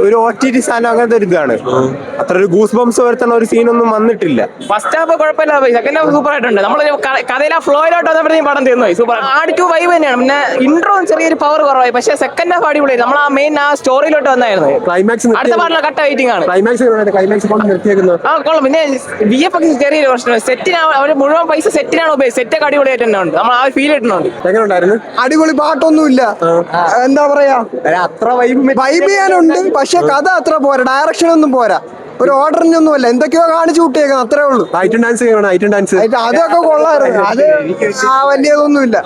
ഒരു OTT സാധനം അങ്ങനത്തെ ഒരു ഇതാണ്. അത്ര ഒരു ഗൂസ് ബംസ് വരുത്തുന്ന ഒരു സീനൊന്നും വന്നിട്ടില്ല. ഫസ്റ്റ് ഹാഫ് കുഴപ്പമില്ല, സെക്കൻഡ് ഹാഫ് സൂപ്പർ ആയിട്ടുണ്ട്. നമ്മൾ കഥയിലെ ഫ്ലോയിലോട്ട് വന്നപ്പോഴത്തേക്കും പടം തീർന്നു സൂപ്പർ. ആട് 2 വൈബ് തന്നെയാണ്. പിന്നെ ഇൻട്രോ ചെറിയൊരു പവർ കുറവായി, പക്ഷേ സെക്കൻഡ് ഹാഫ് അടിപൊളി. നമ്മൾ ആ മെയിൻ ആ സ്റ്റോറിയിലോട്ട് വന്നായിരുന്നു. ക്ലൈമാക്സ് അടുത്ത പാട്ടിലെ കട്ട വെയിറ്റിംഗ് ആണ്. ക്ലൈമാക്സ് ആ കൊള്ളാം. പിന്നെ VFX ചെറിയൊരു പ്രശ്നം. സെറ്റിനാണ് അവർ മുഴുവൻ പൈസ സെറ്റിനാണ് ഉപയോഗിച്ചത്. സെറ്റൊക്കെ അടിപൊളിയായിട്ട് തന്നെ ഉണ്ട്. നമ്മൾ ആ ഫീൽ കിട്ടുന്നുണ്ട്. എങ്ങനെയുണ്ടായിരുന്നു? അടിപൊളി പാട്ടൊന്നുമില്ല, എന്താ പറയാ, അത്ര വൈബ് ചെയ്യാനുണ്ട്. പക്ഷെ കഥ അത്ര പോരാ, ഡയറക്ഷൻ ഒന്നും പോരാ, ഒരു ഓർഡറിനൊന്നും അല്ല, എന്തൊക്കെയോ കാണിച്ചു കൂട്ടിയേക്കണം, അത്രേ ഉള്ളൂ. ഐറ്റം ഡാൻസ് അതൊക്കെ കൊള്ളായിരുന്നു. അത് വലിയതൊന്നുമില്ല,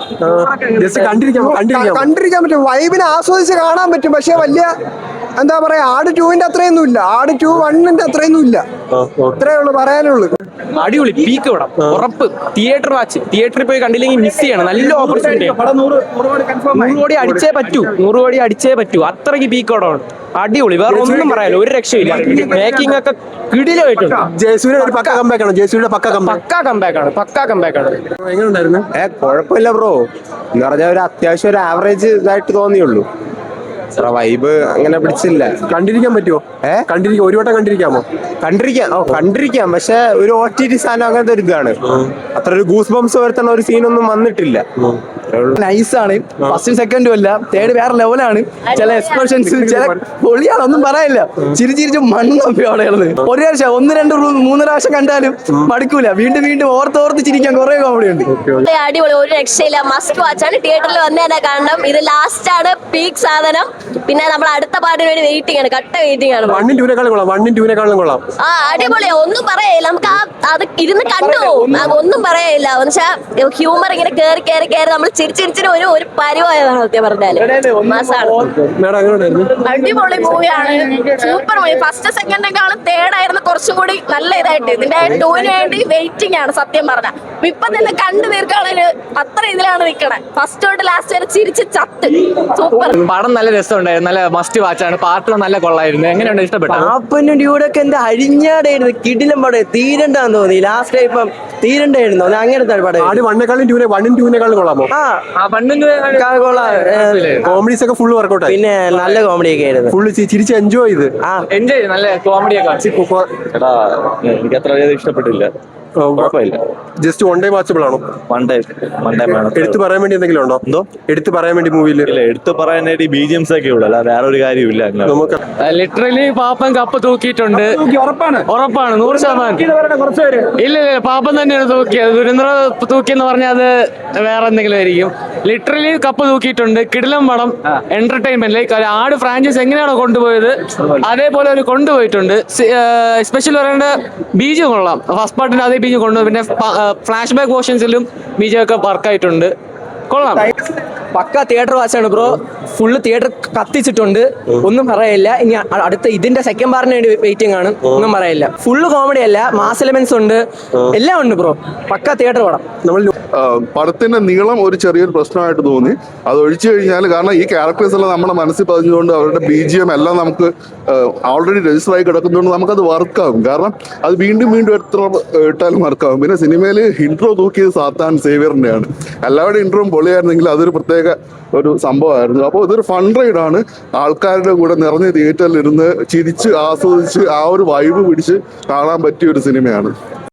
കണ്ടിരിക്കാൻ പറ്റും, വൈബിനെ ആസ്വദിച്ച് കാണാൻ പറ്റും. പക്ഷെ വലിയ എന്താ പറയാ, ആട് 2-ന്റെ അത്രയൊന്നും ഇല്ല, ആട് 2 1-ന്റെ അത്രയൊന്നും ഇല്ല. അത്രേ ഉള്ളൂ പറയാനുള്ളൂ. അടിപൊളി പീക്ക് പടം ഉറപ്പ്. തിയേറ്റർ വാച്ച്, തിയേറ്ററിൽ പോയി കണ്ടില്ലെങ്കിൽ മിസ് ചെയ്യണം. നല്ല ഓപ്പർച്യൂണിറ്റി. 100 കോടി അടിച്ചേ പറ്റൂ. അത്രയ്ക്ക് പീക്ക് പടമാണ്. അടിപൊളി, വേറെ ഒന്നും പറയാനില്ല, ഒരു രക്ഷയില്ല. മേക്കിംഗ് ഒക്കെ കിടിലമായിട്ടുണ്ട്. ജയസൂര്യയുടെ പക്കാ കമ്പാക്ക് ആണ്. എങ്ങനെയുണ്ടായിരുന്നു? കുഴപ്പമില്ല ബ്രോ. എന്ന് പറഞ്ഞാൽ ഒരു അത്യാവശ്യം ഒരു ആവറേജ് ഇതായിട്ട് തോന്നിയുള്ളൂ. വൈബ് അങ്ങനെ പിടിച്ചില്ല. കണ്ടിരിക്കാൻ പറ്റുമോ? ഒരു വട്ടം കണ്ടിരിക്കാമോ? കണ്ടിരിക്കാം, പക്ഷെ ഒരു OTT സാധനം അങ്ങനത്തെ ഒരു ഇതാണ്. അത്ര ഒരു ഗൂസ് ബംസ് വരുത്തുന്ന ഒരു സീനൊന്നും വന്നിട്ടില്ല. നൈസാണ്. ഫസ്റ്റും സെക്കൻഡും അല്ല, തേർഡ് വേറെ ലെവലാണ്. ചില എക്സ്പ്രഷൻസ് ചില പൊളിയാണ്, ഒന്നും പറയാനില്ല. ചിരിച്ചിരിച്ച് മണ്ണൊക്കെ അവിടെ ഉള്ളത്. ഒരു പ്രാവശ്യം 1 2 3 പ്രാവശ്യം കണ്ടാലും മടുക്കൂല. വീണ്ടും ഓർത്ത് ചിരിക്കാൻ കുറെ കോമഡി ഉണ്ട്. അടിപൊളി, ഒരു രക്ഷയില്ല. മസ്റ്റ് വാച്ചാണ്. തിയേറ്ററിൽ വന്ന് തന്നെ കാണണം. ഇത് ലാസ്റ്റ് ആണ് പീക്ക് സാധനം. പിന്നെ നമ്മൾ അടുത്ത പാട്ടിന് വേണ്ടി വെയിറ്റിംഗ് ആണ്, കട്ട വെയിറ്റിംഗ് ആണ്. 1 2 കൊള്ളാം. ആ അടിപൊളിയാ, ഒന്നും പറയില്ല. നമുക്ക് അത് ഇരുന്ന് കണ്ടു ഒന്നും പറയില്ല. ഹ്യൂമർ ഇങ്ങനെ കേറി നമ്മൾ ചിരിച്ചിരിച്ചിന് ഒരു പരിവായതാണ് സത്യം പറഞ്ഞാല്. അടിപൊളി മൂവിയാണ്, സൂപ്പർ മൂവി. ഫസ്റ്റ് സെക്കൻഡിനെക്കാളും തേർഡ് ആയിരുന്നു കുറച്ചും കൂടി നല്ല ഇതായിട്ട്. ഇതിന്റെ 2-ന് വേണ്ടി വെയിറ്റിംഗ് ആണ് സത്യം പറഞ്ഞ. ഇപ്പൊ തന്നെ കണ്ടു തീർക്കാണെങ്കിൽ അത്ര ഇതിലാണ് നിക്കണേ. ഫസ്റ്റ് തൊട്ട് ലാസ്റ്റ് വരെ ചിരിച്ച് ചത്ത്. സൂപ്പർ പടം, നല്ല രസമുണ്ടായിരുന്നു. നല്ല മസ്റ്റ് വാച്ചാണ്. പാട്ടും നല്ല കൊള്ളായിരുന്നു. എങ്ങനെയുണ്ട്? ഇഷ്ടപ്പെട്ടു? ആപ്പനും ഡ്യൂഡൊക്കെ എന്താ അഴിഞ്ഞാടായിരുന്നു. കിടിലം പടം. തീരണ്ടാന്ന് തോന്നി ലാസ്റ്റ്. ഇപ്പം തീരണ്ടായിരുന്നു അങ്ങനത്തെ പടം. 1 2 കൊള്ളാമോ? കോമഡീസ് ഒക്കെ ഫുള്ള് വർക്കൗട്ട്. പിന്നെ നല്ല കോമഡി ഒക്കെ ആയിരുന്നു. ഫുള്ള് ചിരിച്ച് എൻജോയ് ചെയ്ത്. നല്ല കോമഡിയൊക്കെ. എനിക്ക് അത്ര ഇഷ്ടപ്പെട്ടില്ല. ജസ്റ്റ് 1 ടൈം വാച്ചബിൾ ആണോ? വൺ ടൈം എടുത്തു പറയാൻ വേണ്ടി എന്തെങ്കിലും ഉണ്ടോ? എടുത്തു പറയാൻ വേണ്ടി മൂവിയിൽ എടുത്തു പറയാനായിട്ട് BGMs ഒക്കെ ഉള്ളു, അല്ല വേറെ ഒരു കാര്യമില്ല. നമുക്ക് ലിറ്ററലി പാപ്പൻ കപ്പ് തൂക്കിയിട്ടുണ്ട്. ഉറപ്പാണ് 100%. ഇല്ല പാപ്പൻ തന്നെയാണ് തൂക്കിയത്. ദുരന്തര തൂക്കിയെന്ന് പറഞ്ഞാൽ അത് വേറെ എന്തെങ്കിലും ആയിരിക്കും. ലിറ്ററലി കപ്പ് തൂക്കിയിട്ടുണ്ട്. കിടിലം പടം, എന്റർടൈൻമെന്റ്. ലൈക്ക് ആട് ഫ്രാഞ്ചൈസ് എങ്ങനെയാണോ കൊണ്ടുപോയത് അതേപോലെ അവർ കൊണ്ടുപോയിട്ടുണ്ട്. എസ്പെഷ്യലി പറയേണ്ട ബീജം കൊള്ളാം. ഫസ്റ്റ് പാർട്ടിന് അതേ ബീജം കൊണ്ടുപോയി. പിന്നെ ഫ്ലാഷ് ബാക്ക് പോർഷൻസിലും ബീജം ഒക്കെ വർക്കായിട്ടുണ്ട്. കൊള്ളാം. പക്ക തിയേറ്റർ വാച്ചാണ് ബ്രോ. ഫുള്ള് തിയേറ്റർ കത്തിച്ചിട്ടുണ്ട്. ഒന്നും പറയില്ല. ഇനി അടുത്ത ഇതിന്റെ സെക്കൻഡ് പാർട്ടിന് വേണ്ടി വെയിറ്റിംഗ് ആണ്. ഒന്നും പറയില്ല. ഫുള്ള് കോമഡി അല്ല, മാസ് എലമെന്റ്സ് ഉണ്ട്, എല്ലാം ഉണ്ട് ബ്രോ. പക്ക തിയേറ്റർ പടം. പടത്തിന്റെ നീളം ഒരു ചെറിയൊരു പ്രശ്നമായിട്ട് തോന്നി. അത് ഒഴിച്ചു കഴിഞ്ഞാൽ, കാരണം ഈ ക്യാരക്ടേഴ്സ് എല്ലാം നമ്മുടെ മനസ്സിൽ പതിഞ്ഞുകൊണ്ട് അവരുടെ BGM എല്ലാം നമുക്ക് ഓൾറെഡി രജിസ്റ്റർ ആയി കിടക്കുന്നതുകൊണ്ട് നമുക്കത് വർക്കാകും. കാരണം അത് വീണ്ടും എത്ര ഇട്ടാലും വർക്കാകും. പിന്നെ സിനിമയിൽ ഇൻട്രോ തൂക്കിയത് സാത്താൻ സേവിയറിന്റെയാണ്. എല്ലാവരുടെ ഇൻട്രോയും പൊളിയായിരുന്നെങ്കിൽ അതൊരു പ്രത്യേക ഒരു സംഭവമായിരുന്നു. അപ്പോൾ ഇതൊരു ഫൺ റൈഡാണ്. ആൾക്കാരുടെ കൂടെ നിറഞ്ഞ തിയേറ്ററിൽ ഇരുന്ന് ചിരിച്ച് ആസ്വദിച്ച് ആ ഒരു വൈബ് പിടിച്ച് കാണാൻ പറ്റിയ ഒരു സിനിമയാണ്.